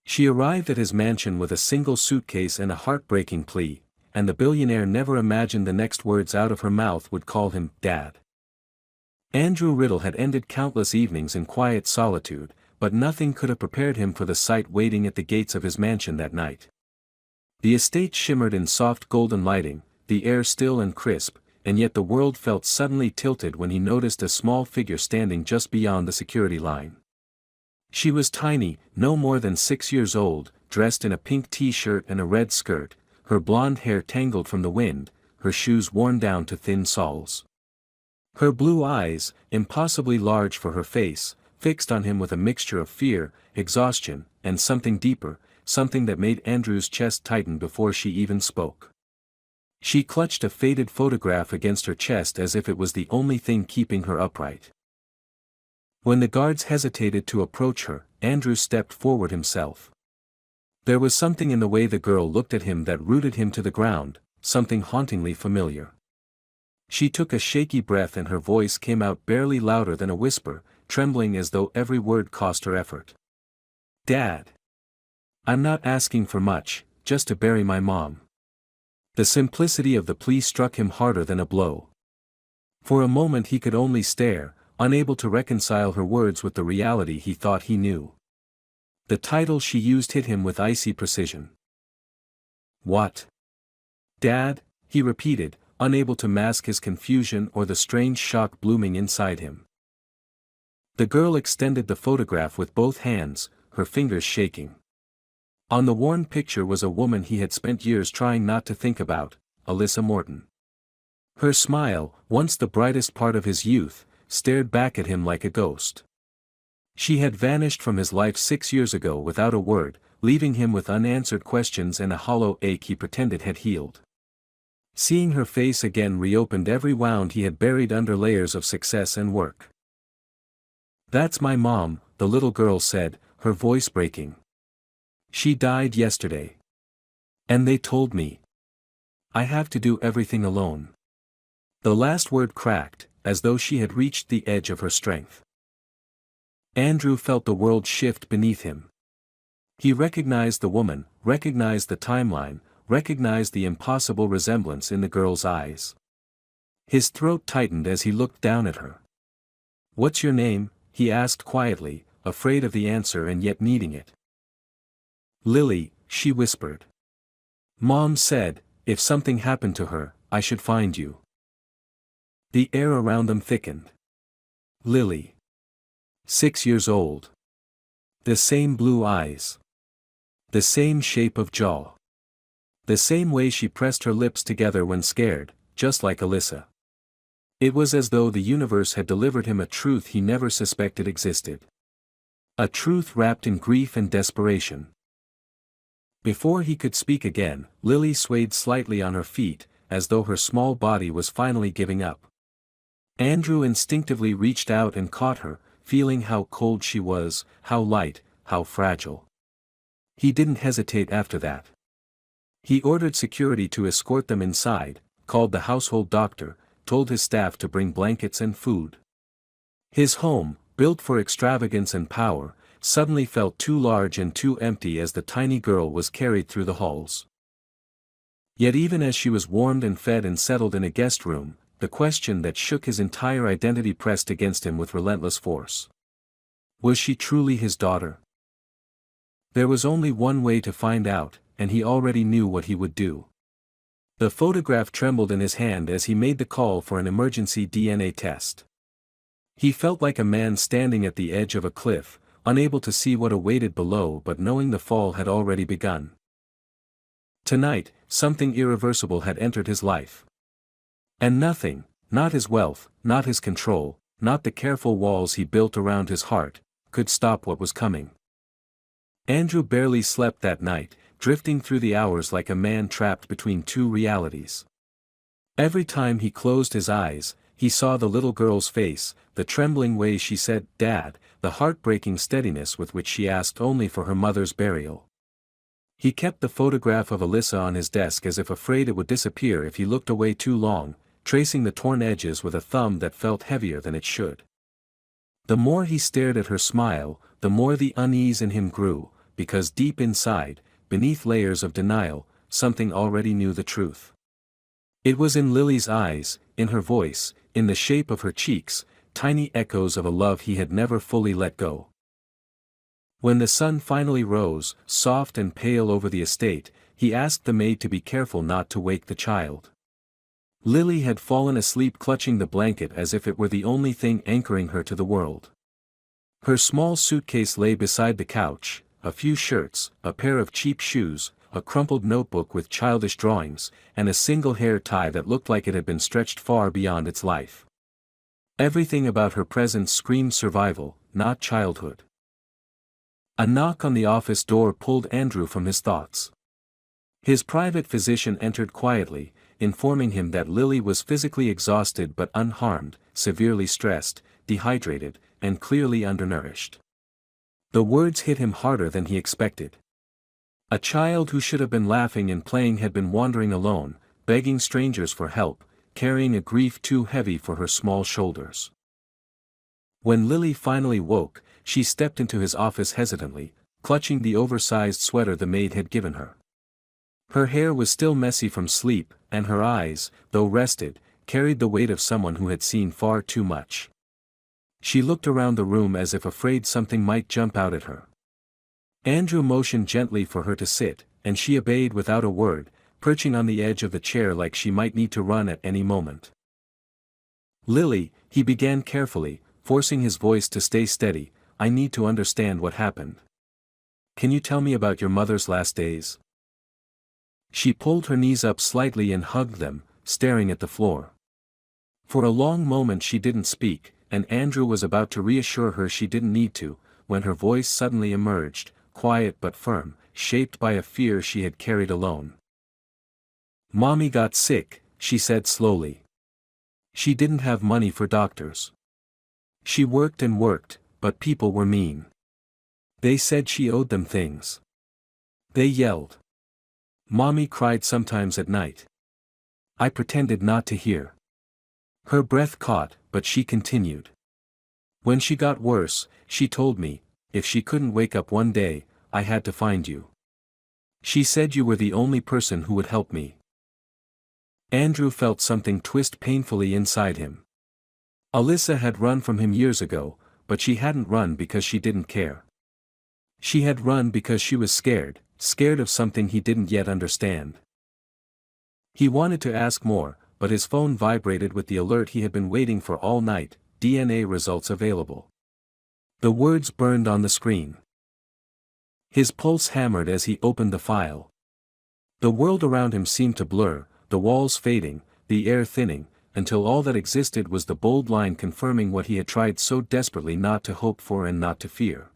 She arrived at his mansion with a single suitcase and a heartbreaking plea, and the billionaire never imagined the next words out of her mouth would call him Dad. Andrew Riddle had ended countless evenings in quiet solitude, but nothing could have prepared him for the sight waiting at the gates of his mansion that night. The estate shimmered in soft golden lighting, the air still and crisp, and yet the world felt suddenly tilted when he noticed a small figure standing just beyond the security line. She was tiny, no more than 6 years old, dressed in a pink t-shirt and a red skirt, her blonde hair tangled from the wind, her shoes worn down to thin soles. Her blue eyes, impossibly large for her face, fixed on him with a mixture of fear, exhaustion, and something deeper, something that made Andrew's chest tighten before she even spoke. She clutched a faded photograph against her chest as if it was the only thing keeping her upright. When the guards hesitated to approach her, Andrew stepped forward himself. There was something in the way the girl looked at him that rooted him to the ground, something hauntingly familiar. She took a shaky breath and her voice came out barely louder than a whisper, trembling as though every word cost her effort. "Dad. I'm not asking for much, just to bury my mom." The simplicity of the plea struck him harder than a blow. For a moment he could only stare, unable to reconcile her words with the reality he thought he knew. The title she used hit him with icy precision. "What? Dad?" he repeated, unable to mask his confusion or the strange shock blooming inside him. The girl extended the photograph with both hands, her fingers shaking. On the worn picture was a woman he had spent years trying not to think about, Alyssa Morton. Her smile, once the brightest part of his youth, stared back at him like a ghost. She had vanished from his life 6 years ago without a word, leaving him with unanswered questions and a hollow ache he pretended had healed. Seeing her face again reopened every wound he had buried under layers of success and work. "That's my mom," the little girl said, her voice breaking. "She died yesterday. And they told me I have to do everything alone." The last word cracked, as though she had reached the edge of her strength. Andrew felt the world shift beneath him. He recognized the woman, recognized the timeline, recognized the impossible resemblance in the girl's eyes. His throat tightened as he looked down at her. "What's your name?" he asked quietly, afraid of the answer and yet needing it. "Lily," she whispered. "Mom said, if something happened to her, I should find you." The air around them thickened. Lily. 6 years old. The same blue eyes. The same shape of jaw. The same way she pressed her lips together when scared, just like Alyssa. It was as though the universe had delivered him a truth he never suspected existed. A truth wrapped in grief and desperation. Before he could speak again, Lily swayed slightly on her feet, as though her small body was finally giving up. Andrew instinctively reached out and caught her, feeling how cold she was, how light, how fragile. He didn't hesitate after that. He ordered security to escort them inside, called the household doctor, told his staff to bring blankets and food. His home, built for extravagance and power, suddenly felt too large and too empty as the tiny girl was carried through the halls. Yet even as she was warmed and fed and settled in a guest room, the question that shook his entire identity pressed against him with relentless force. Was she truly his daughter? There was only one way to find out, and he already knew what he would do. The photograph trembled in his hand as he made the call for an emergency DNA test. He felt like a man standing at the edge of a cliff, unable to see what awaited below but knowing the fall had already begun. Tonight, something irreversible had entered his life. And nothing, not his wealth, not his control, not the careful walls he built around his heart, could stop what was coming. Andrew barely slept that night, drifting through the hours like a man trapped between two realities. Every time he closed his eyes, he saw the little girl's face, the trembling way she said, "Dad," the heartbreaking steadiness with which she asked only for her mother's burial. He kept the photograph of Alyssa on his desk as if afraid it would disappear if he looked away too long, tracing the torn edges with a thumb that felt heavier than it should. The more he stared at her smile, the more the unease in him grew, because deep inside, beneath layers of denial, something already knew the truth. It was in Lily's eyes, in her voice, in the shape of her cheeks, tiny echoes of a love he had never fully let go. When the sun finally rose, soft and pale over the estate, he asked the maid to be careful not to wake the child. Lily had fallen asleep clutching the blanket as if it were the only thing anchoring her to the world. Her small suitcase lay beside the couch, a few shirts, a pair of cheap shoes, a crumpled notebook with childish drawings, and a single hair tie that looked like it had been stretched far beyond its life. Everything about her presence screamed survival, not childhood. A knock on the office door pulled Andrew from his thoughts. His private physician entered quietly, informing him that Lily was physically exhausted but unharmed, severely stressed, dehydrated, and clearly undernourished. The words hit him harder than he expected. A child who should have been laughing and playing had been wandering alone, begging strangers for help, carrying a grief too heavy for her small shoulders. When Lily finally woke, she stepped into his office hesitantly, clutching the oversized sweater the maid had given her. Her hair was still messy from sleep, and her eyes, though rested, carried the weight of someone who had seen far too much. She looked around the room as if afraid something might jump out at her. Andrew motioned gently for her to sit, and she obeyed without a word, perching on the edge of the chair like she might need to run at any moment. "Lily," he began carefully, forcing his voice to stay steady, "I need to understand what happened. Can you tell me about your mother's last days?" She pulled her knees up slightly and hugged them, staring at the floor. For a long moment she didn't speak, and Andrew was about to reassure her she didn't need to, when her voice suddenly emerged, quiet but firm, shaped by a fear she had carried alone. "Mommy got sick," she said slowly. "She didn't have money for doctors. She worked and worked, but people were mean. They said she owed them things. They yelled. Mommy cried sometimes at night. I pretended not to hear." Her breath caught, but she continued. "When she got worse, she told me, if she couldn't wake up one day, I had to find you. She said you were the only person who would help me." Andrew felt something twist painfully inside him. Alyssa had run from him years ago, but she hadn't run because she didn't care. She had run because she was scared, scared of something he didn't yet understand. He wanted to ask more, but his phone vibrated with the alert he had been waiting for all night: DNA results available. The words burned on the screen. His pulse hammered as he opened the file. The world around him seemed to blur, the walls fading, the air thinning, until all that existed was the bold line confirming what he had tried so desperately not to hope for and not to fear.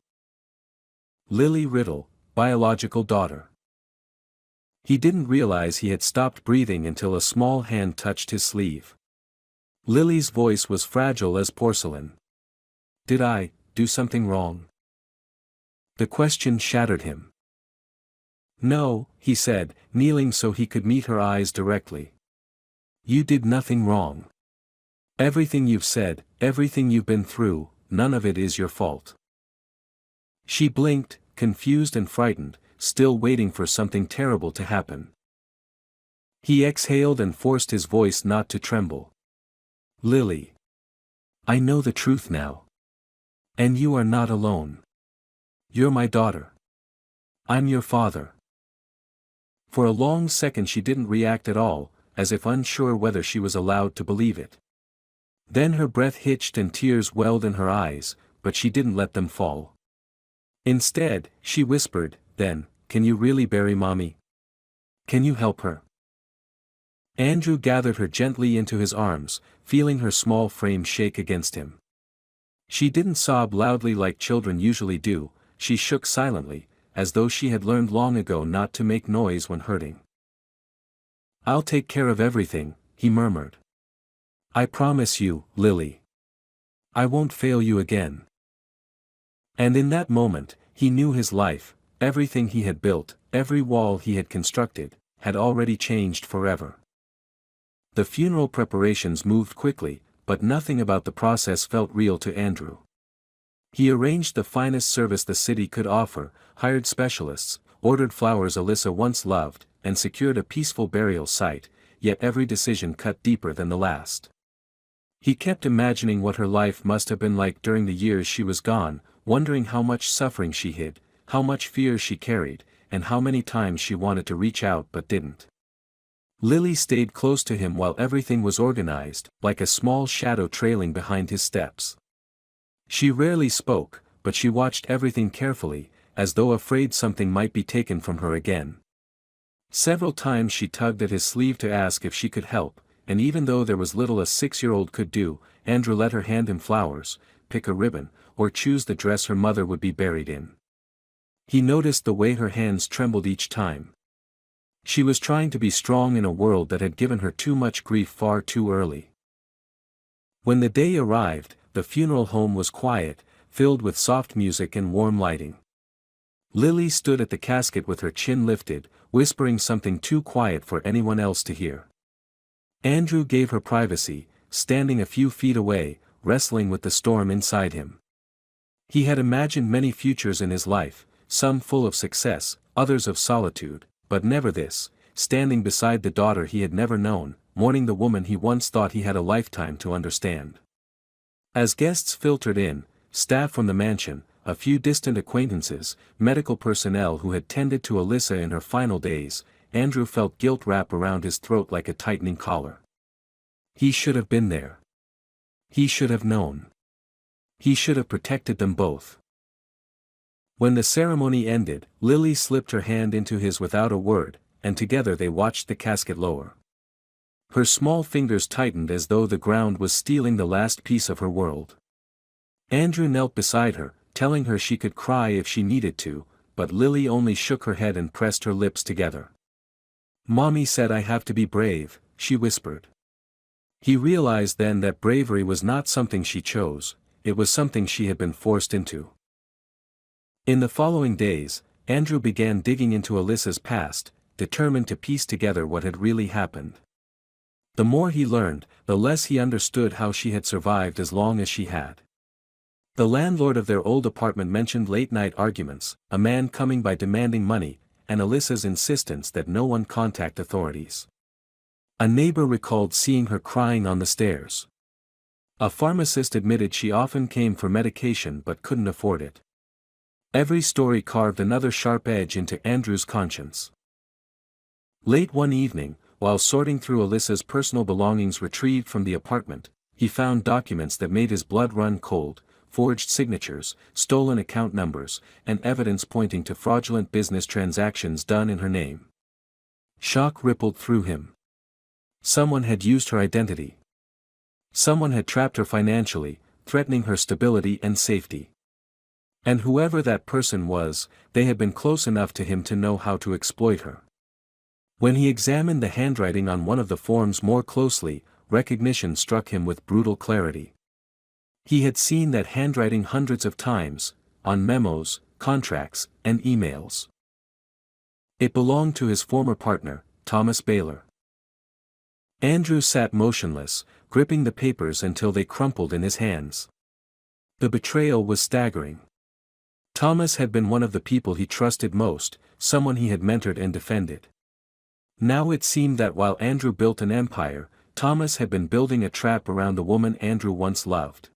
Lily Riddle, biological daughter. He didn't realize he had stopped breathing until a small hand touched his sleeve. Lily's voice was fragile as porcelain. "Did I do something wrong?" The question shattered him. "No," he said, kneeling so he could meet her eyes directly. "You did nothing wrong. Everything you've said, everything you've been through, none of it is your fault." She blinked, confused and frightened, still waiting for something terrible to happen. He exhaled and forced his voice not to tremble. "Lily. I know the truth now. And you are not alone. You're my daughter. I'm your father." For a long second she didn't react at all, as if unsure whether she was allowed to believe it. Then her breath hitched and tears welled in her eyes, but she didn't let them fall. Instead, she whispered, "Then, can you really bury Mommy? Can you help her?" Andrew gathered her gently into his arms, feeling her small frame shake against him. She didn't sob loudly like children usually do, she shook silently, as though she had learned long ago not to make noise when hurting. "I'll take care of everything," he murmured. "I promise you, Lily. I won't fail you again." And in that moment, he knew his life, everything he had built, every wall he had constructed, had already changed forever. The funeral preparations moved quickly, but nothing about the process felt real to Andrew. He arranged the finest service the city could offer, hired specialists, ordered flowers Alyssa once loved, and secured a peaceful burial site, yet every decision cut deeper than the last. He kept imagining what her life must have been like during the years she was gone, wondering how much suffering she hid, how much fear she carried, and how many times she wanted to reach out but didn't. Lily stayed close to him while everything was organized, like a small shadow trailing behind his steps. She rarely spoke, but she watched everything carefully, as though afraid something might be taken from her again. Several times she tugged at his sleeve to ask if she could help, and even though there was little a 6-year-old could do, Andrew let her hand him flowers, pick a ribbon, or choose the dress her mother would be buried in. He noticed the way her hands trembled each time. She was trying to be strong in a world that had given her too much grief far too early. When the day arrived, the funeral home was quiet, filled with soft music and warm lighting. Lily stood at the casket with her chin lifted, whispering something too quiet for anyone else to hear. Andrew gave her privacy, standing a few feet away, wrestling with the storm inside him. He had imagined many futures in his life, some full of success, others of solitude, but never this, standing beside the daughter he had never known, mourning the woman he once thought he had a lifetime to understand. As guests filtered in, staff from the mansion, a few distant acquaintances, medical personnel who had tended to Alyssa in her final days, Andrew felt guilt wrap around his throat like a tightening collar. He should have been there. He should have known. He should have protected them both. When the ceremony ended, Lily slipped her hand into his without a word, and together they watched the casket lower. Her small fingers tightened as though the ground was stealing the last piece of her world. Andrew knelt beside her, telling her she could cry if she needed to, but Lily only shook her head and pressed her lips together. "Mommy said I have to be brave," she whispered. He realized then that bravery was not something she chose, it was something she had been forced into. In the following days, Andrew began digging into Alyssa's past, determined to piece together what had really happened. The more he learned, the less he understood how she had survived as long as she had. The landlord of their old apartment mentioned late-night arguments, a man coming by demanding money, and Alyssa's insistence that no one contact authorities. A neighbor recalled seeing her crying on the stairs. A pharmacist admitted she often came for medication but couldn't afford it. Every story carved another sharp edge into Andrew's conscience. Late one evening, while sorting through Alyssa's personal belongings retrieved from the apartment, he found documents that made his blood run cold, forged signatures, stolen account numbers, and evidence pointing to fraudulent business transactions done in her name. Shock rippled through him. Someone had used her identity. Someone had trapped her financially, threatening her stability and safety. And whoever that person was, they had been close enough to him to know how to exploit her. When he examined the handwriting on one of the forms more closely, recognition struck him with brutal clarity. He had seen that handwriting hundreds of times, on memos, contracts, and emails. It belonged to his former partner, Thomas Baylor. Andrew sat motionless, gripping the papers until they crumpled in his hands. The betrayal was staggering. Thomas had been one of the people he trusted most, someone he had mentored and defended. Now it seemed that while Andrew built an empire, Thomas had been building a trap around the woman Andrew once loved.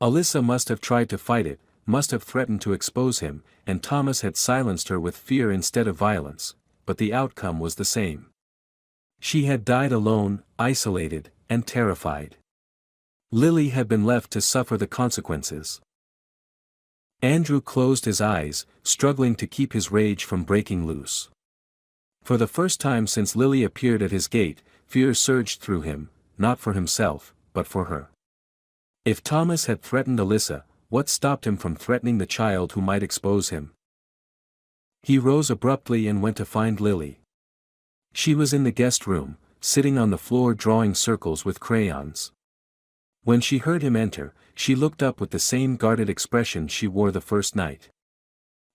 Alyssa must have tried to fight it, must have threatened to expose him, and Thomas had silenced her with fear instead of violence, but the outcome was the same. She had died alone, isolated, and terrified. Lily had been left to suffer the consequences. Andrew closed his eyes, struggling to keep his rage from breaking loose. For the first time since Lily appeared at his gate, fear surged through him, not for himself, but for her. If Thomas had threatened Alyssa, what stopped him from threatening the child who might expose him? He rose abruptly and went to find Lily. She was in the guest room, sitting on the floor drawing circles with crayons. When she heard him enter, she looked up with the same guarded expression she wore the first night.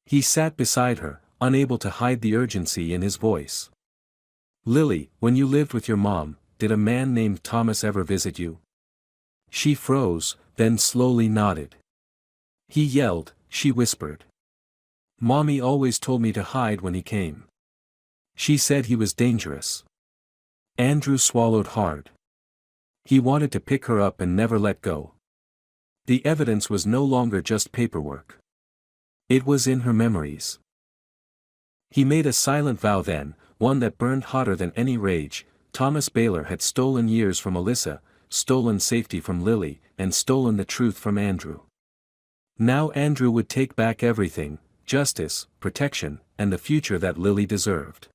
He sat beside her, unable to hide the urgency in his voice. "Lily, when you lived with your mom, did a man named Thomas ever visit you?" She froze, then slowly nodded. "He yelled," she whispered. Mommy always told me to hide when he came. She said he was dangerous. Andrew swallowed hard. He wanted to pick her up and never let go. The evidence was no longer just paperwork. It was in her memories. He made a silent vow then, one that burned hotter than any rage. Thomas Baylor had stolen years from Alyssa, stolen safety from Lily, and stolen the truth from Andrew. Now Andrew would take back everything: justice, protection, and the future that Lily deserved.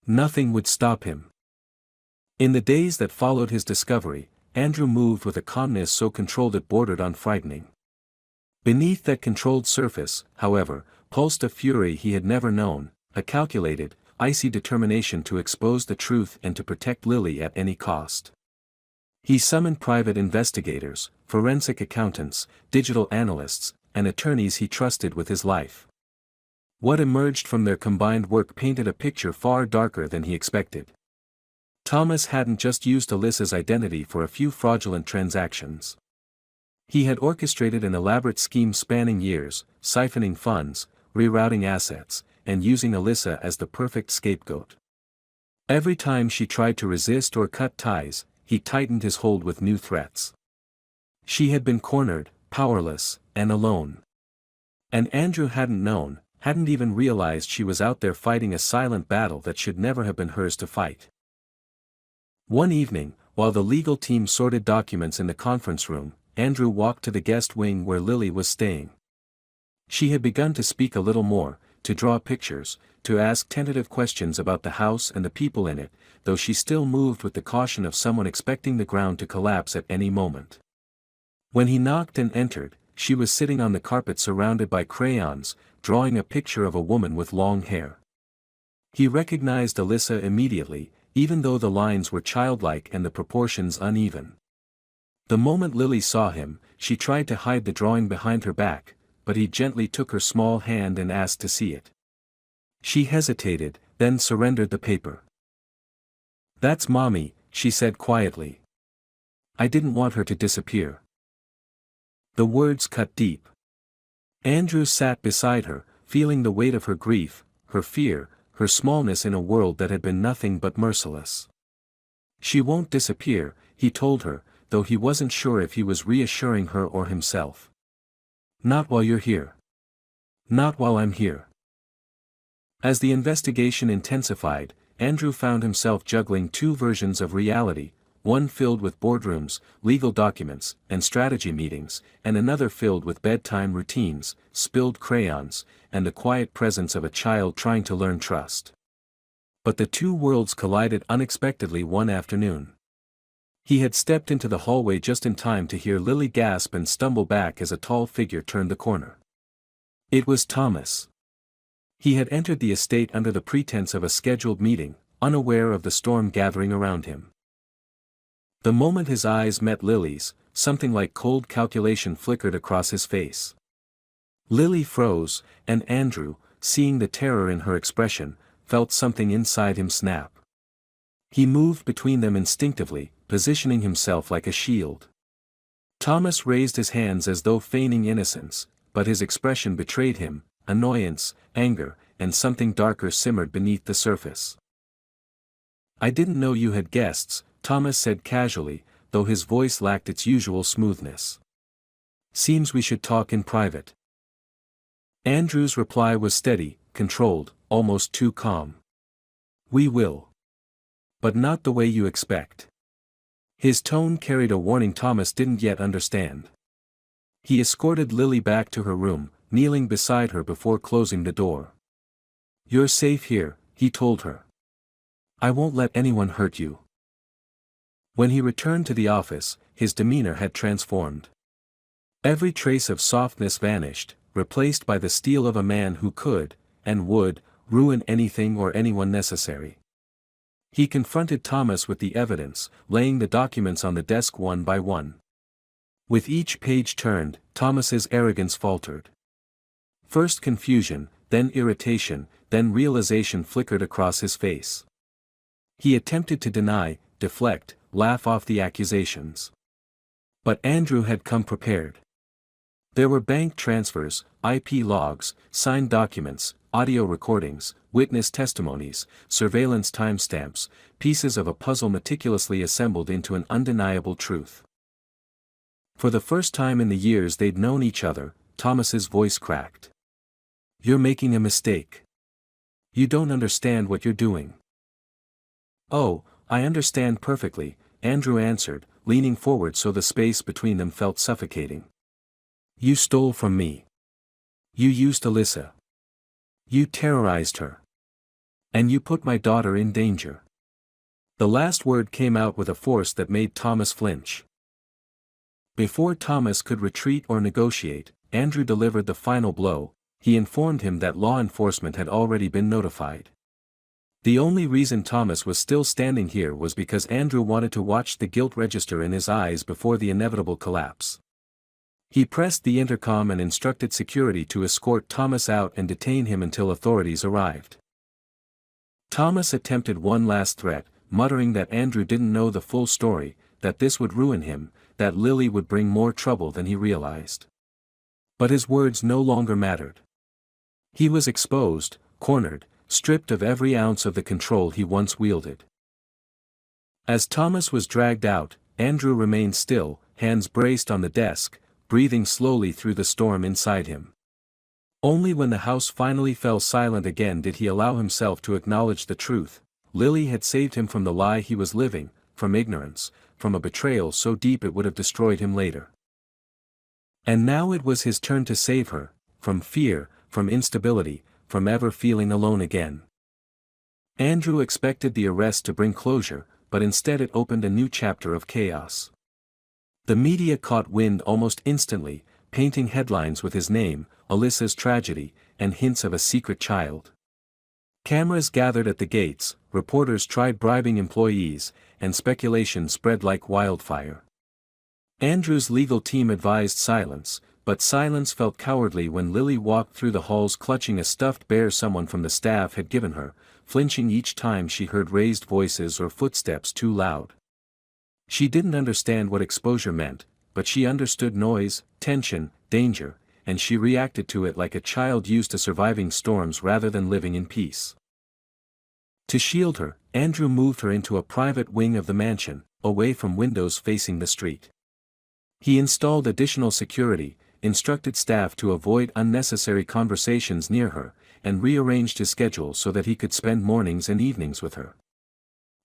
Nothing would stop him. In the days that followed his discovery, Andrew moved with a calmness so controlled it bordered on frightening. Beneath that controlled surface, however, pulsed a fury he had never known, a calculated, icy determination to expose the truth and to protect Lily at any cost. He summoned private investigators, forensic accountants, digital analysts, and attorneys he trusted with his life. What emerged from their combined work painted a picture far darker than he expected. Thomas hadn't just used Alyssa's identity for a few fraudulent transactions. He had orchestrated an elaborate scheme spanning years, siphoning funds, rerouting assets, and using Alyssa as the perfect scapegoat. Every time she tried to resist or cut ties, he tightened his hold with new threats. She had been cornered, powerless, and alone. And Andrew hadn't known, hadn't even realized she was out there fighting a silent battle that should never have been hers to fight. One evening, while the legal team sorted documents in the conference room, Andrew walked to the guest wing where Lily was staying. She had begun to speak a little more, to draw pictures, to ask tentative questions about the house and the people in it, though she still moved with the caution of someone expecting the ground to collapse at any moment. When he knocked and entered, she was sitting on the carpet surrounded by crayons, drawing a picture of a woman with long hair. He recognized Alyssa immediately, even though the lines were childlike and the proportions uneven. The moment Lily saw him, she tried to hide the drawing behind her back, but he gently took her small hand and asked to see it. She hesitated, then surrendered the paper. "That's Mommy," she said quietly. "I didn't want her to disappear." The words cut deep. Andrew sat beside her, feeling the weight of her grief, her fear, her smallness in a world that had been nothing but merciless. "She won't disappear," he told her, though he wasn't sure if he was reassuring her or himself. "Not while you're here. Not while I'm here." As the investigation intensified, Andrew found himself juggling two versions of reality, one filled with boardrooms, legal documents, and strategy meetings, and another filled with bedtime routines, spilled crayons, and the quiet presence of a child trying to learn trust. But the two worlds collided unexpectedly one afternoon. He had stepped into the hallway just in time to hear Lily gasp and stumble back as a tall figure turned the corner. It was Thomas. He had entered the estate under the pretense of a scheduled meeting, unaware of the storm gathering around him. The moment his eyes met Lily's, something like cold calculation flickered across his face. Lily froze, and Andrew, seeing the terror in her expression, felt something inside him snap. He moved between them instinctively, positioning himself like a shield. Thomas raised his hands as though feigning innocence, but his expression betrayed him: annoyance, anger, and something darker simmered beneath the surface. "I didn't know you had guests," Thomas said casually, though his voice lacked its usual smoothness. "Seems we should talk in private." Andrew's reply was steady, controlled, almost too calm. "We will. But not the way you expect." His tone carried a warning Thomas didn't yet understand. He escorted Lily back to her room, kneeling beside her before closing the door. "You're safe here," he told her. "I won't let anyone hurt you." When he returned to the office, his demeanor had transformed. Every trace of softness vanished, replaced by the steel of a man who could, and would, ruin anything or anyone necessary. He confronted Thomas with the evidence, laying the documents on the desk one by one. With each page turned, Thomas's arrogance faltered. First confusion, then irritation, then realization flickered across his face. He attempted to deny, deflect, laugh off the accusations. But Andrew had come prepared. There were bank transfers, IP logs, signed documents, audio recordings, witness testimonies, surveillance timestamps, pieces of a puzzle meticulously assembled into an undeniable truth. For the first time in the years they'd known each other, Thomas's voice cracked. "You're making a mistake. You don't understand what you're doing." "Oh, I understand perfectly," Andrew answered, leaning forward so the space between them felt suffocating. "You stole from me. You used Alyssa. You terrorized her. And you put my daughter in danger." The last word came out with a force that made Thomas flinch. Before Thomas could retreat or negotiate, Andrew delivered the final blow. He informed him that law enforcement had already been notified. The only reason Thomas was still standing here was because Andrew wanted to watch the guilt register in his eyes before the inevitable collapse. He pressed the intercom and instructed security to escort Thomas out and detain him until authorities arrived. Thomas attempted one last threat, muttering that Andrew didn't know the full story, that this would ruin him, that Lily would bring more trouble than he realized. But his words no longer mattered. He was exposed, cornered, stripped of every ounce of the control he once wielded. As Thomas was dragged out, Andrew remained still, hands braced on the desk, breathing slowly through the storm inside him. Only when the house finally fell silent again did he allow himself to acknowledge the truth. Lily had saved him from the lie he was living, from ignorance, from a betrayal so deep it would have destroyed him later. And now it was his turn to save her, from fear, from instability, from ever feeling alone again. Andrew expected the arrest to bring closure, but instead it opened a new chapter of chaos. The media caught wind almost instantly, painting headlines with his name, Alyssa's tragedy, and hints of a secret child. Cameras gathered at the gates, reporters tried bribing employees, and speculation spread like wildfire. Andrew's legal team advised silence, but silence felt cowardly when Lily walked through the halls clutching a stuffed bear someone from the staff had given her, flinching each time she heard raised voices or footsteps too loud. She didn't understand what exposure meant, but she understood noise, tension, danger, and she reacted to it like a child used to surviving storms rather than living in peace. To shield her, Andrew moved her into a private wing of the mansion, away from windows facing the street. He installed additional security, instructed staff to avoid unnecessary conversations near her, and rearranged his schedule so that he could spend mornings and evenings with her.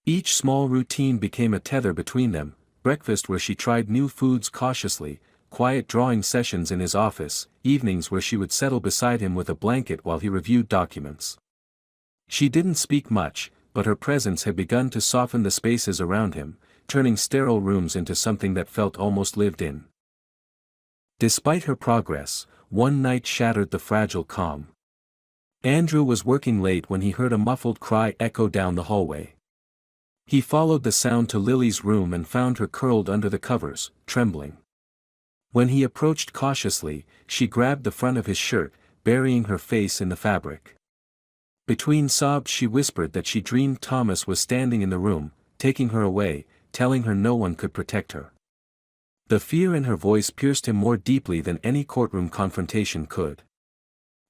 Each small routine became a tether between them: breakfast where she tried new foods cautiously, quiet drawing sessions in his office, evenings where she would settle beside him with a blanket while he reviewed documents. She didn't speak much, but her presence had begun to soften the spaces around him, turning sterile rooms into something that felt almost lived in. Despite her progress, one night shattered the fragile calm. Andrew was working late when he heard a muffled cry echo down the hallway. He followed the sound to Lily's room and found her curled under the covers, trembling. When he approached cautiously, she grabbed the front of his shirt, burying her face in the fabric. Between sobs she whispered that she dreamed Thomas was standing in the room, taking her away, telling her no one could protect her. The fear in her voice pierced him more deeply than any courtroom confrontation could.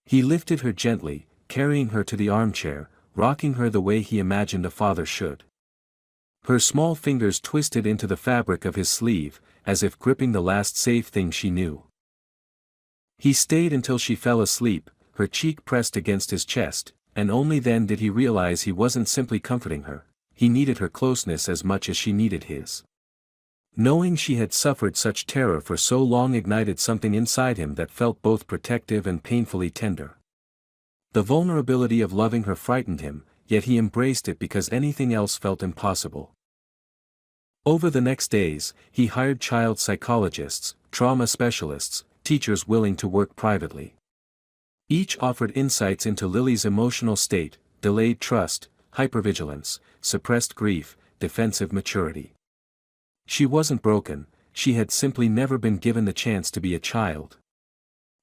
He lifted her gently, carrying her to the armchair, rocking her the way he imagined a father should. Her small fingers twisted into the fabric of his sleeve, as if gripping the last safe thing she knew. He stayed until she fell asleep, her cheek pressed against his chest, and only then did he realize he wasn't simply comforting her, he needed her closeness as much as she needed his. Knowing she had suffered such terror for so long ignited something inside him that felt both protective and painfully tender. The vulnerability of loving her frightened him, yet he embraced it because anything else felt impossible. Over the next days, he hired child psychologists, trauma specialists, teachers willing to work privately. Each offered insights into Lily's emotional state, delayed trust, hypervigilance, suppressed grief, defensive maturity. She wasn't broken, she had simply never been given the chance to be a child.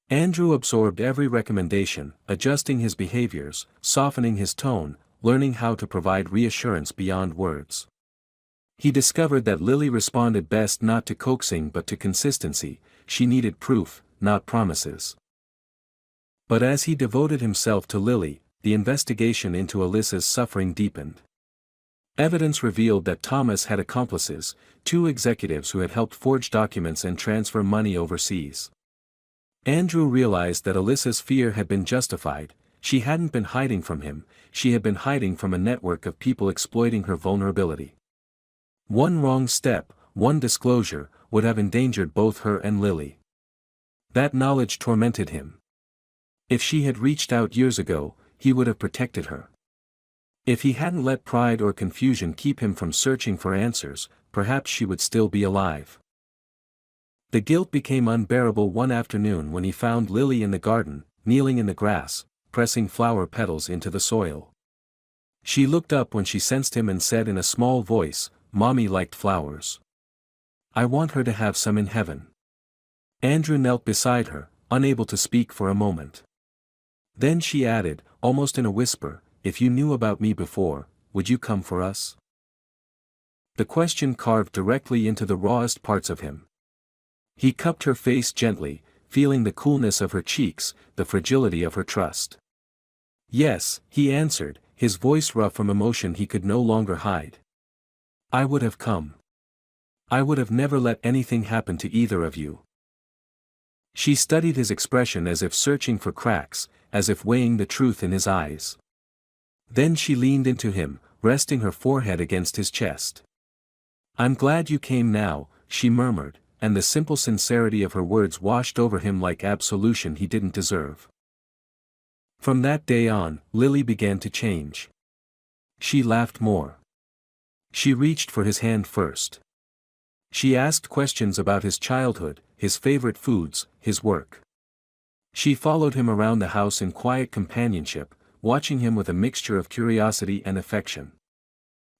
Andrew absorbed every recommendation, adjusting his behaviors, softening his tone, learning how to provide reassurance beyond words. He discovered that Lily responded best not to coaxing but to consistency. She needed proof, not promises. But as he devoted himself to Lily, the investigation into Alyssa's suffering deepened. Evidence revealed that Thomas had accomplices, two executives who had helped forge documents and transfer money overseas. Andrew realized that Alyssa's fear had been justified. She hadn't been hiding from him, she had been hiding from a network of people exploiting her vulnerability. One wrong step, one disclosure, would have endangered both her and Lily. That knowledge tormented him. If she had reached out years ago, he would have protected her. If he hadn't let pride or confusion keep him from searching for answers, perhaps she would still be alive. The guilt became unbearable one afternoon when he found Lily in the garden, kneeling in the grass, pressing flower petals into the soil. She looked up when she sensed him and said in a small voice, "Mommy liked flowers. I want her to have some in heaven." Andrew knelt beside her, unable to speak for a moment. Then she added, almost in a whisper, "If you knew about me before, would you come for us?" The question carved directly into the rawest parts of him. He cupped her face gently, feeling the coolness of her cheeks, the fragility of her trust. "Yes," he answered, his voice rough from emotion he could no longer hide. "I would have come. I would have never let anything happen to either of you." She studied his expression as if searching for cracks, as if weighing the truth in his eyes. Then she leaned into him, resting her forehead against his chest. "I'm glad you came now," she murmured, and the simple sincerity of her words washed over him like absolution he didn't deserve. From that day on, Lily began to change. She laughed more. She reached for his hand first. She asked questions about his childhood, his favorite foods, his work. She followed him around the house in quiet companionship, watching him with a mixture of curiosity and affection.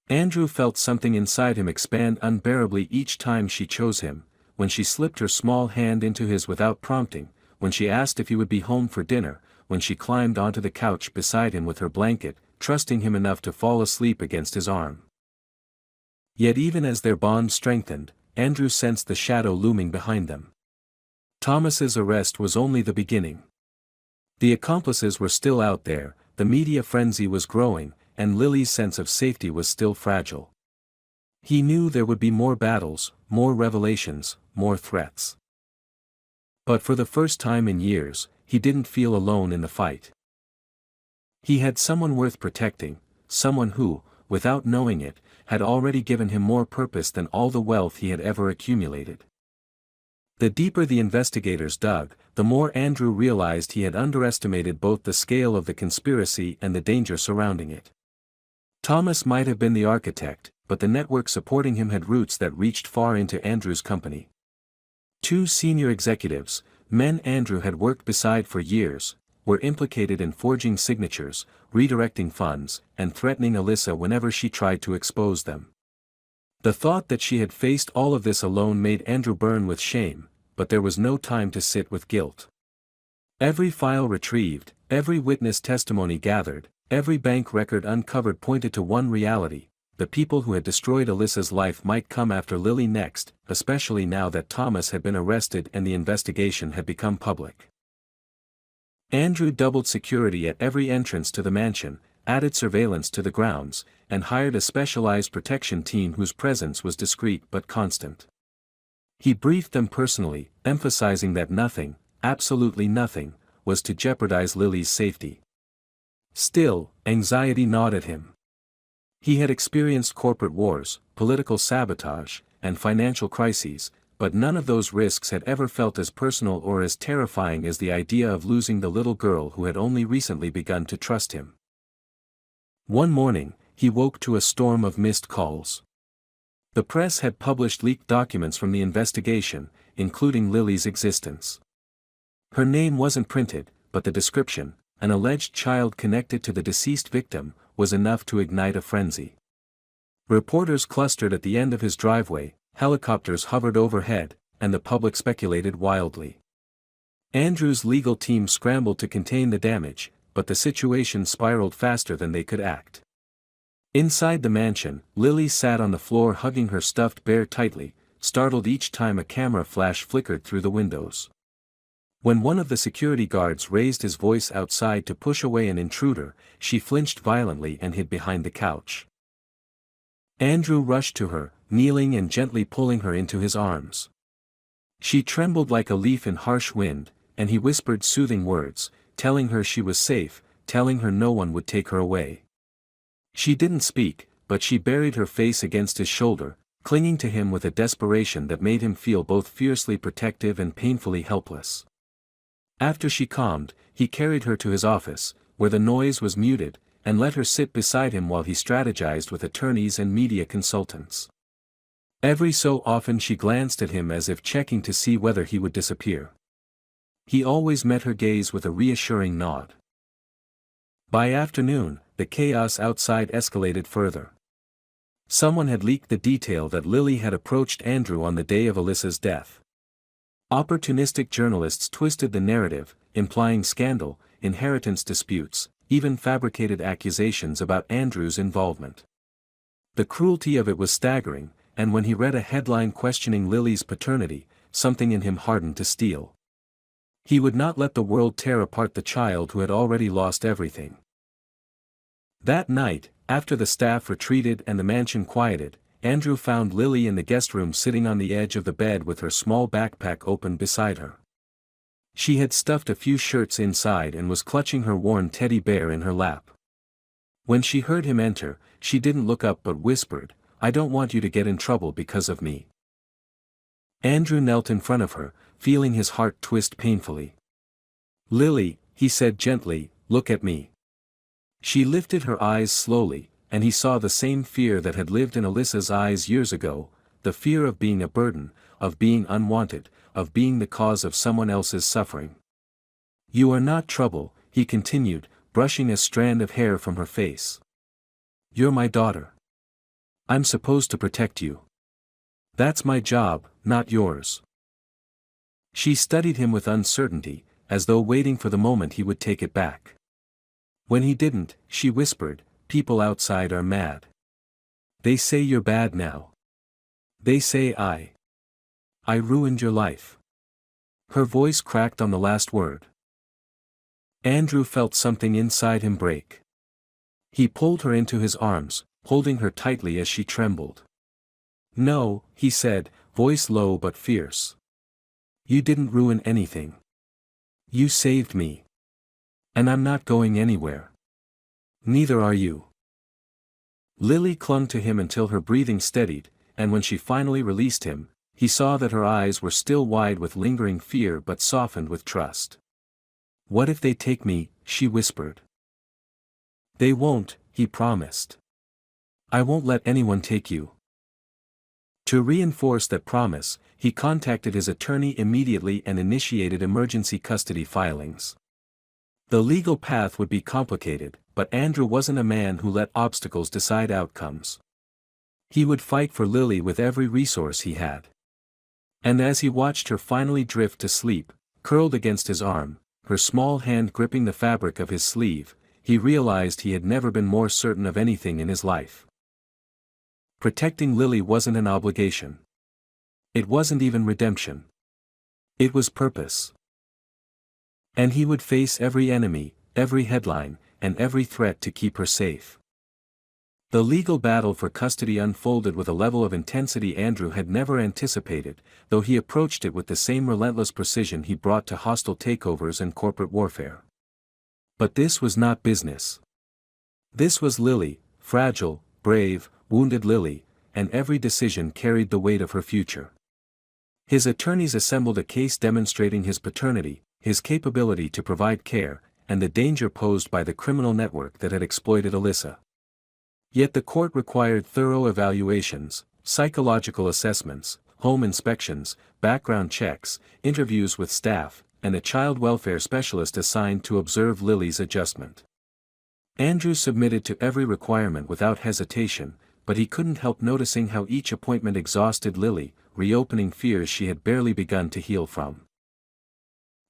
Andrew felt something inside him expand unbearably each time she chose him, when she slipped her small hand into his without prompting, when she asked if he would be home for dinner, when she climbed onto the couch beside him with her blanket, trusting him enough to fall asleep against his arm. Yet even as their bond strengthened, Andrew sensed the shadow looming behind them. Thomas's arrest was only the beginning. The accomplices were still out there, the media frenzy was growing, and Lily's sense of safety was still fragile. He knew there would be more battles, more revelations, more threats. But for the first time in years, he didn't feel alone in the fight. He had someone worth protecting, someone who, without knowing it, had already given him more purpose than all the wealth he had ever accumulated. The deeper the investigators dug, the more Andrew realized he had underestimated both the scale of the conspiracy and the danger surrounding it. Thomas might have been the architect, but the network supporting him had roots that reached far into Andrew's company. Two senior executives, men Andrew had worked beside for years, were implicated in forging signatures, redirecting funds, and threatening Alyssa whenever she tried to expose them. The thought that she had faced all of this alone made Andrew burn with shame, but there was no time to sit with guilt. Every file retrieved, every witness testimony gathered, every bank record uncovered pointed to one reality: the people who had destroyed Alyssa's life might come after Lily next, especially now that Thomas had been arrested and the investigation had become public. Andrew doubled security at every entrance to the mansion, added surveillance to the grounds, and hired a specialized protection team whose presence was discreet but constant. He briefed them personally, emphasizing that nothing, absolutely nothing, was to jeopardize Lily's safety. Still, anxiety gnawed at him. He had experienced corporate wars, political sabotage, and financial crises, but none of those risks had ever felt as personal or as terrifying as the idea of losing the little girl who had only recently begun to trust him. One morning, he woke to a storm of missed calls. The press had published leaked documents from the investigation, including Lily's existence. Her name wasn't printed, but the description, an alleged child connected to the deceased victim, was enough to ignite a frenzy. Reporters clustered at the end of his driveway, helicopters hovered overhead, and the public speculated wildly. Andrew's legal team scrambled to contain the damage, but the situation spiraled faster than they could act. Inside the mansion, Lily sat on the floor hugging her stuffed bear tightly, startled each time a camera flash flickered through the windows. When one of the security guards raised his voice outside to push away an intruder, she flinched violently and hid behind the couch. Andrew rushed to her, kneeling and gently pulling her into his arms. She trembled like a leaf in harsh wind, and he whispered soothing words, telling her she was safe, telling her no one would take her away. She didn't speak, but she buried her face against his shoulder, clinging to him with a desperation that made him feel both fiercely protective and painfully helpless. After she calmed, he carried her to his office, where the noise was muted, and let her sit beside him while he strategized with attorneys and media consultants. Every so often she glanced at him as if checking to see whether he would disappear. He always met her gaze with a reassuring nod. By afternoon, the chaos outside escalated further. Someone had leaked the detail that Lily had approached Andrew on the day of Alyssa's death. Opportunistic journalists twisted the narrative, implying scandal, inheritance disputes, even fabricated accusations about Andrew's involvement. The cruelty of it was staggering, and when he read a headline questioning Lily's paternity, something in him hardened to steel. He would not let the world tear apart the child who had already lost everything. That night, after the staff retreated and the mansion quieted, Andrew found Lily in the guest room sitting on the edge of the bed with her small backpack open beside her. She had stuffed a few shirts inside and was clutching her worn teddy bear in her lap. When she heard him enter, she didn't look up but whispered, "I don't want you to get in trouble because of me." Andrew knelt in front of her, feeling his heart twist painfully. "Lily," he said gently, "look at me." She lifted her eyes slowly, and he saw the same fear that had lived in Alyssa's eyes years ago, the fear of being a burden, of being unwanted, of being the cause of someone else's suffering. "You are not trouble," he continued, brushing a strand of hair from her face. "You're my daughter. I'm supposed to protect you. That's my job, not yours." She studied him with uncertainty, as though waiting for the moment he would take it back. When he didn't, she whispered, "People outside are mad. They say you're bad now. They say I ruined your life." Her voice cracked on the last word. Andrew felt something inside him break. He pulled her into his arms, holding her tightly as she trembled. "No," he said, voice low but fierce. "You didn't ruin anything. You saved me. And I'm not going anywhere. Neither are you." Lily clung to him until her breathing steadied, and when she finally released him, he saw that her eyes were still wide with lingering fear but softened with trust. "What if they take me?" she whispered. "They won't," he promised. "I won't let anyone take you." To reinforce that promise, he contacted his attorney immediately and initiated emergency custody filings. The legal path would be complicated, but Andrew wasn't a man who let obstacles decide outcomes. He would fight for Lily with every resource he had. And as he watched her finally drift to sleep, curled against his arm, her small hand gripping the fabric of his sleeve, he realized he had never been more certain of anything in his life. Protecting Lily wasn't an obligation. It wasn't even redemption. It was purpose. And he would face every enemy, every headline, and every threat to keep her safe. The legal battle for custody unfolded with a level of intensity Andrew had never anticipated, though he approached it with the same relentless precision he brought to hostile takeovers and corporate warfare. But this was not business. This was Lily, fragile, brave, wounded Lily, and every decision carried the weight of her future. His attorneys assembled a case demonstrating his paternity, his capability to provide care, and the danger posed by the criminal network that had exploited Alyssa. Yet the court required thorough evaluations, psychological assessments, home inspections, background checks, interviews with staff, and a child welfare specialist assigned to observe Lily's adjustment. Andrew submitted to every requirement without hesitation, but he couldn't help noticing how each appointment exhausted Lily, reopening fears she had barely begun to heal from.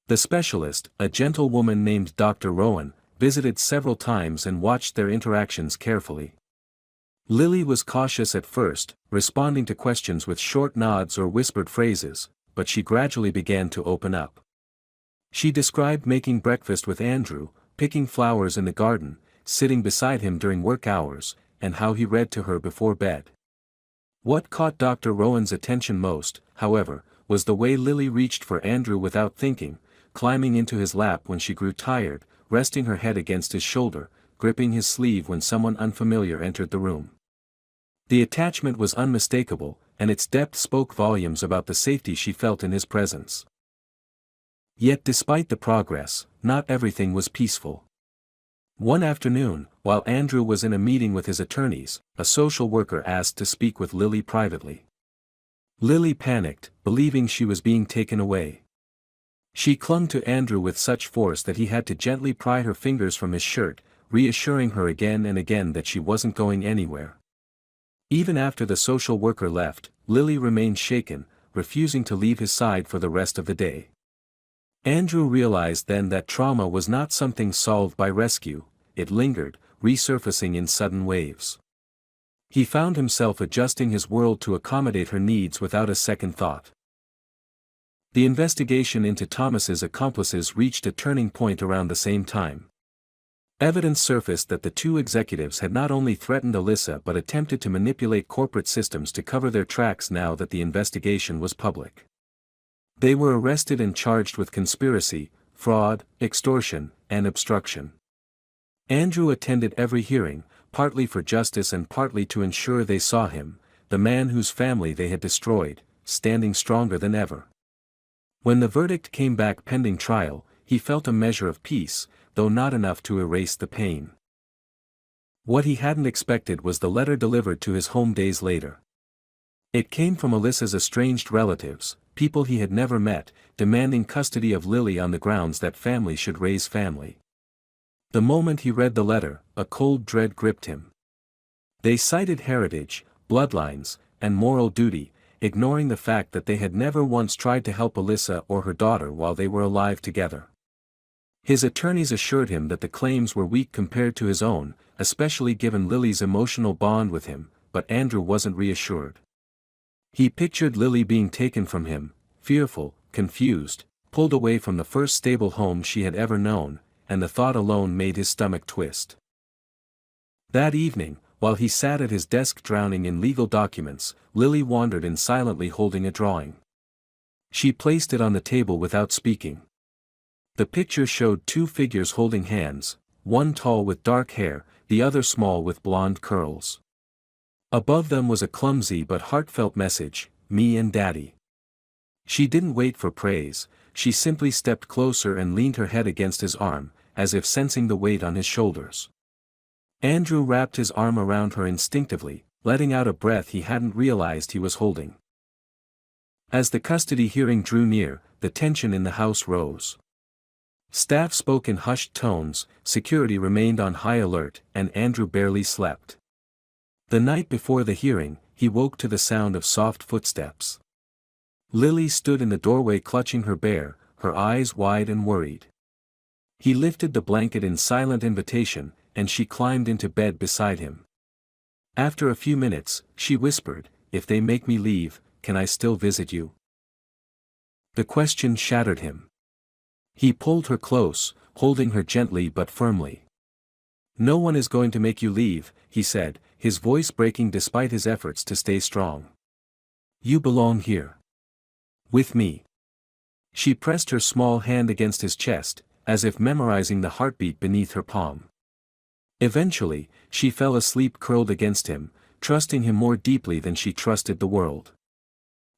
The specialist, a gentle woman named Dr. Rowan, visited several times and watched their interactions carefully. Lily was cautious at first, responding to questions with short nods or whispered phrases, but she gradually began to open up. She described making breakfast with Andrew, picking flowers in the garden, sitting beside him during work hours, and how he read to her before bed. What caught Dr. Rowan's attention most, however, was the way Lily reached for Andrew without thinking, climbing into his lap when she grew tired, resting her head against his shoulder, gripping his sleeve when someone unfamiliar entered the room. The attachment was unmistakable, and its depth spoke volumes about the safety she felt in his presence. Yet despite the progress, not everything was peaceful. One afternoon, while Andrew was in a meeting with his attorneys, a social worker asked to speak with Lily privately. Lily panicked, believing she was being taken away. She clung to Andrew with such force that he had to gently pry her fingers from his shirt, reassuring her again and again that she wasn't going anywhere. Even after the social worker left, Lily remained shaken, refusing to leave his side for the rest of the day. Andrew realized then that trauma was not something solved by rescue, it lingered, resurfacing in sudden waves. He found himself adjusting his world to accommodate her needs without a second thought. The investigation into Thomas's accomplices reached a turning point around the same time. Evidence surfaced that the two executives had not only threatened Alyssa but attempted to manipulate corporate systems to cover their tracks now that the investigation was public. They were arrested and charged with conspiracy, fraud, extortion, and obstruction. Andrew attended every hearing, partly for justice and partly to ensure they saw him, the man whose family they had destroyed, standing stronger than ever. When the verdict came back pending trial, he felt a measure of peace, though not enough to erase the pain. What he hadn't expected was the letter delivered to his home days later. It came from Alyssa's estranged relatives, people he had never met, demanding custody of Lily on the grounds that family should raise family. The moment he read the letter, a cold dread gripped him. They cited heritage, bloodlines, and moral duty, ignoring the fact that they had never once tried to help Alyssa or her daughter while they were alive together. His attorneys assured him that the claims were weak compared to his own, especially given Lily's emotional bond with him, but Andrew wasn't reassured. He pictured Lily being taken from him, fearful, confused, pulled away from the first stable home she had ever known, and the thought alone made his stomach twist. That evening, while he sat at his desk drowning in legal documents, Lily wandered in silently holding a drawing. She placed it on the table without speaking. The picture showed two figures holding hands, one tall with dark hair, the other small with blonde curls. Above them was a clumsy but heartfelt message, "Me and Daddy." She didn't wait for praise, she simply stepped closer and leaned her head against his arm, as if sensing the weight on his shoulders. Andrew wrapped his arm around her instinctively, letting out a breath he hadn't realized he was holding. As the custody hearing drew near, the tension in the house rose. Staff spoke in hushed tones, security remained on high alert, and Andrew barely slept. The night before the hearing, he woke to the sound of soft footsteps. Lily stood in the doorway clutching her bear, her eyes wide and worried. He lifted the blanket in silent invitation, and she climbed into bed beside him. After a few minutes, she whispered, "If they make me leave, can I still visit you?" The question shattered him. He pulled her close, holding her gently but firmly. "No one is going to make you leave," he said, his voice breaking despite his efforts to stay strong. "You belong here. With me." She pressed her small hand against his chest, as if memorizing the heartbeat beneath her palm. Eventually, she fell asleep curled against him, trusting him more deeply than she trusted the world.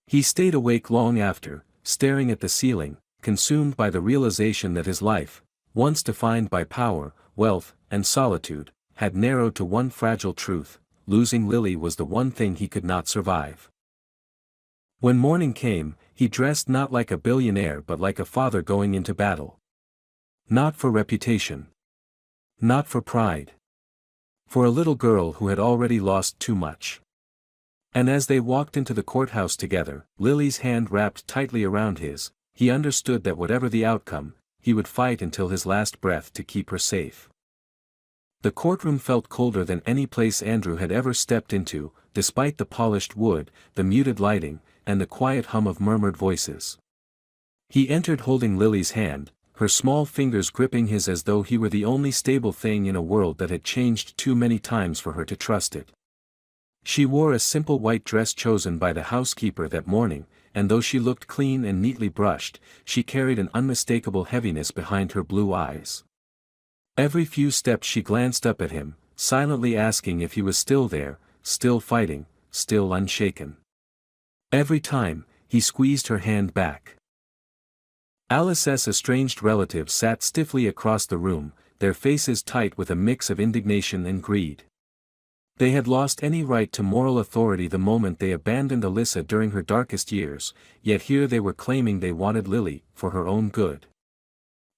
He stayed awake long after, staring at the ceiling, consumed by the realization that his life, once defined by power, wealth, and solitude, had narrowed to one fragile truth: losing Lily was the one thing he could not survive. When morning came, he dressed not like a billionaire but like a father going into battle. Not for reputation. Not for pride. For a little girl who had already lost too much. And as they walked into the courthouse together, Lily's hand wrapped tightly around his, he understood that whatever the outcome, he would fight until his last breath to keep her safe. The courtroom felt colder than any place Andrew had ever stepped into, despite the polished wood, the muted lighting, and the quiet hum of murmured voices. He entered holding Lily's hand, her small fingers gripping his as though he were the only stable thing in a world that had changed too many times for her to trust it. She wore a simple white dress chosen by the housekeeper that morning, and though she looked clean and neatly brushed, she carried an unmistakable heaviness behind her blue eyes. Every few steps she glanced up at him, silently asking if he was still there, still fighting, still unshaken. Every time, he squeezed her hand back. Alice's estranged relatives sat stiffly across the room, their faces tight with a mix of indignation and greed. They had lost any right to moral authority the moment they abandoned Alyssa during her darkest years, yet here they were claiming they wanted Lily, for her own good.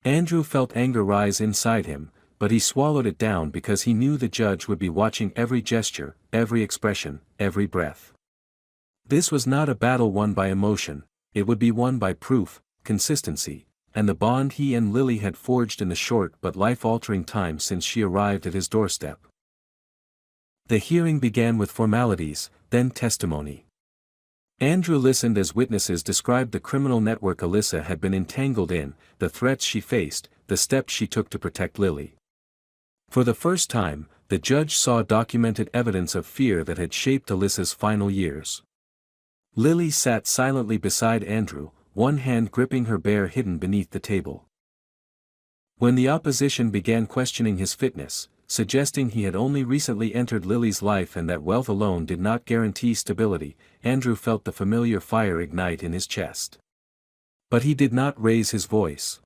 Andrew felt anger rise inside him, but he swallowed it down because he knew the judge would be watching every gesture, every expression, every breath. This was not a battle won by emotion, it would be won by proof, consistency, and the bond he and Lily had forged in the short but life-altering time since she arrived at his doorstep. The hearing began with formalities, then testimony. Andrew listened as witnesses described the criminal network Alyssa had been entangled in, the threats she faced, the steps she took to protect Lily. For the first time, the judge saw documented evidence of fear that had shaped Alyssa's final years. Lily sat silently beside Andrew, one hand gripping her bear hidden beneath the table. When the opposition began questioning his fitness, suggesting he had only recently entered Lily's life and that wealth alone did not guarantee stability, Andrew felt the familiar fire ignite in his chest. But he did not raise his voice.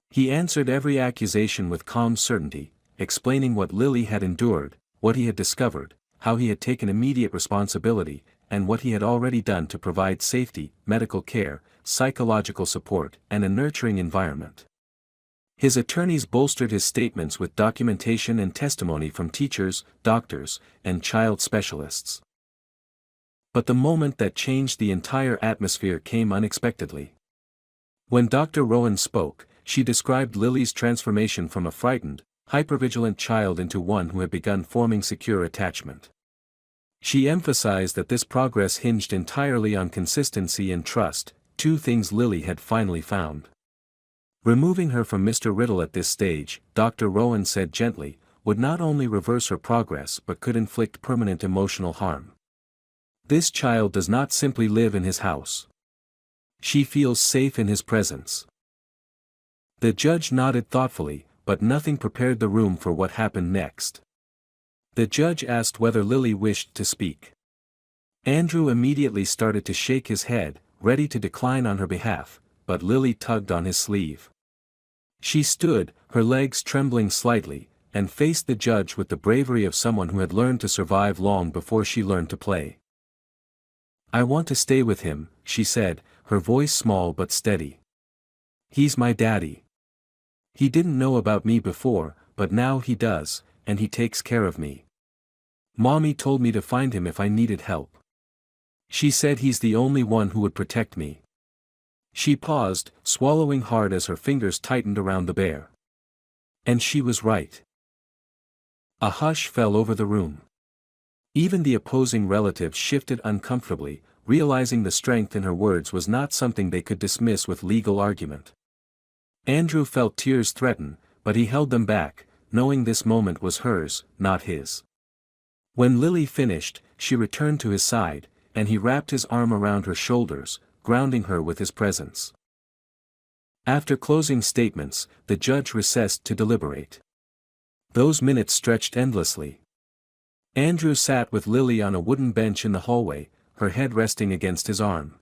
He answered every accusation with calm certainty, explaining what Lily had endured, what he had discovered, how he had taken immediate responsibility, and what he had already done to provide safety, medical care, psychological support, and a nurturing environment. His attorneys bolstered his statements with documentation and testimony from teachers, doctors, and child specialists. But the moment that changed the entire atmosphere came unexpectedly. When Dr. Rowan spoke, she described Lily's transformation from a frightened, hypervigilant child into one who had begun forming secure attachment. She emphasized that this progress hinged entirely on consistency and trust, two things Lily had finally found. Removing her from Mr. Riddle at this stage, Dr. Rowan said gently, would not only reverse her progress but could inflict permanent emotional harm. This child does not simply live in his house. She feels safe in his presence. The judge nodded thoughtfully, but nothing prepared the room for what happened next. The judge asked whether Lily wished to speak. Andrew immediately started to shake his head, ready to decline on her behalf, but Lily tugged on his sleeve. She stood, her legs trembling slightly, and faced the judge with the bravery of someone who had learned to survive long before she learned to play. I want to stay with him, she said, her voice small but steady. He's my daddy. He didn't know about me before, but now he does, and he takes care of me. Mommy told me to find him if I needed help. She said he's the only one who would protect me. She paused, swallowing hard as her fingers tightened around the bear. And she was right. A hush fell over the room. Even the opposing relatives shifted uncomfortably, realizing the strength in her words was not something they could dismiss with legal argument. Andrew felt tears threaten, but he held them back, knowing this moment was hers, not his. When Lily finished, she returned to his side, and he wrapped his arm around her shoulders, grounding her with his presence. After closing statements, the judge recessed to deliberate. Those minutes stretched endlessly. Andrew sat with Lily on a wooden bench in the hallway, her head resting against his arm.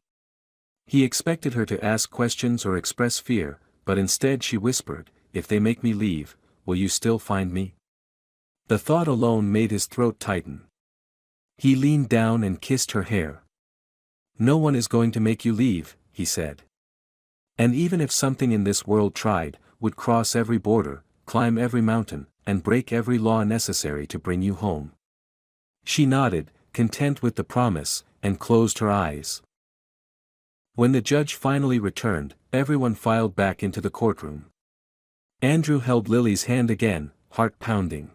He expected her to ask questions or express fear, but instead she whispered, "If they make me leave, will you still find me?" The thought alone made his throat tighten. He leaned down and kissed her hair. "No one is going to make you leave," he said. "And even if something in this world tried, would cross every border, climb every mountain, and break every law necessary to bring you home." She nodded, content with the promise, and closed her eyes. When the judge finally returned, everyone filed back into the courtroom. Andrew held Lily's hand again, heart pounding.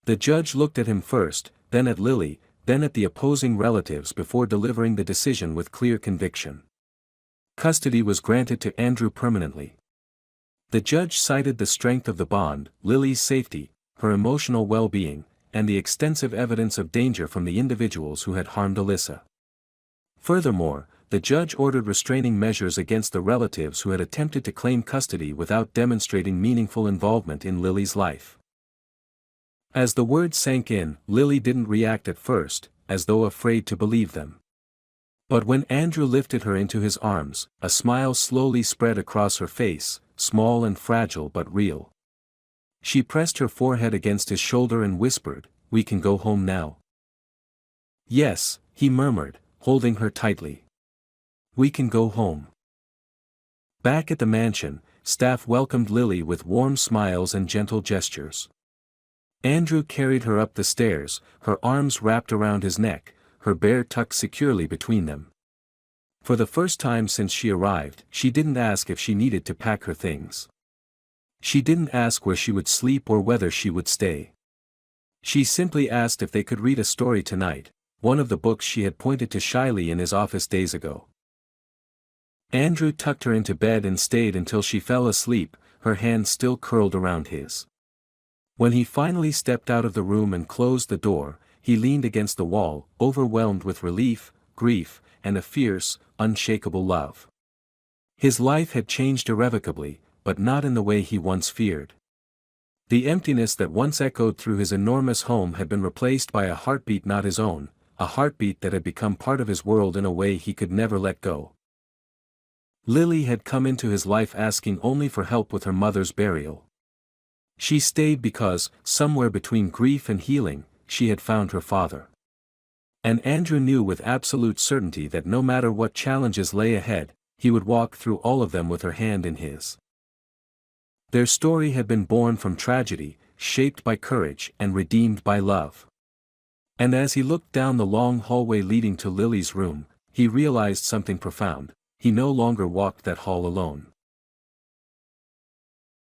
The judge looked at him first, then at Lily, then at the opposing relatives before delivering the decision with clear conviction. Custody was granted to Andrew permanently. The judge cited the strength of the bond, Lily's safety, her emotional well-being, and the extensive evidence of danger from the individuals who had harmed Alyssa. Furthermore, the judge ordered restraining measures against the relatives who had attempted to claim custody without demonstrating meaningful involvement in Lily's life. As the words sank in, Lily didn't react at first, as though afraid to believe them. But when Andrew lifted her into his arms, a smile slowly spread across her face, small and fragile but real. She pressed her forehead against his shoulder and whispered, "We can go home now." "Yes," he murmured, holding her tightly. "We can go home." Back at the mansion, staff welcomed Lily with warm smiles and gentle gestures. Andrew carried her up the stairs, her arms wrapped around his neck, her bear tucked securely between them. For the first time since she arrived, she didn't ask if she needed to pack her things. She didn't ask where she would sleep or whether she would stay. She simply asked if they could read a story tonight, one of the books she had pointed to shyly in his office days ago. Andrew tucked her into bed and stayed until she fell asleep, her hand still curled around his. When he finally stepped out of the room and closed the door, he leaned against the wall, overwhelmed with relief, grief, and a fierce, unshakable love. His life had changed irrevocably, but not in the way he once feared. The emptiness that once echoed through his enormous home had been replaced by a heartbeat not his own, a heartbeat that had become part of his world in a way he could never let go. Lily had come into his life asking only for help with her mother's burial. She stayed because, somewhere between grief and healing, she had found her father. And Andrew knew with absolute certainty that no matter what challenges lay ahead, he would walk through all of them with her hand in his. Their story had been born from tragedy, shaped by courage and redeemed by love. And as he looked down the long hallway leading to Lily's room, he realized something profound: he no longer walked that hall alone.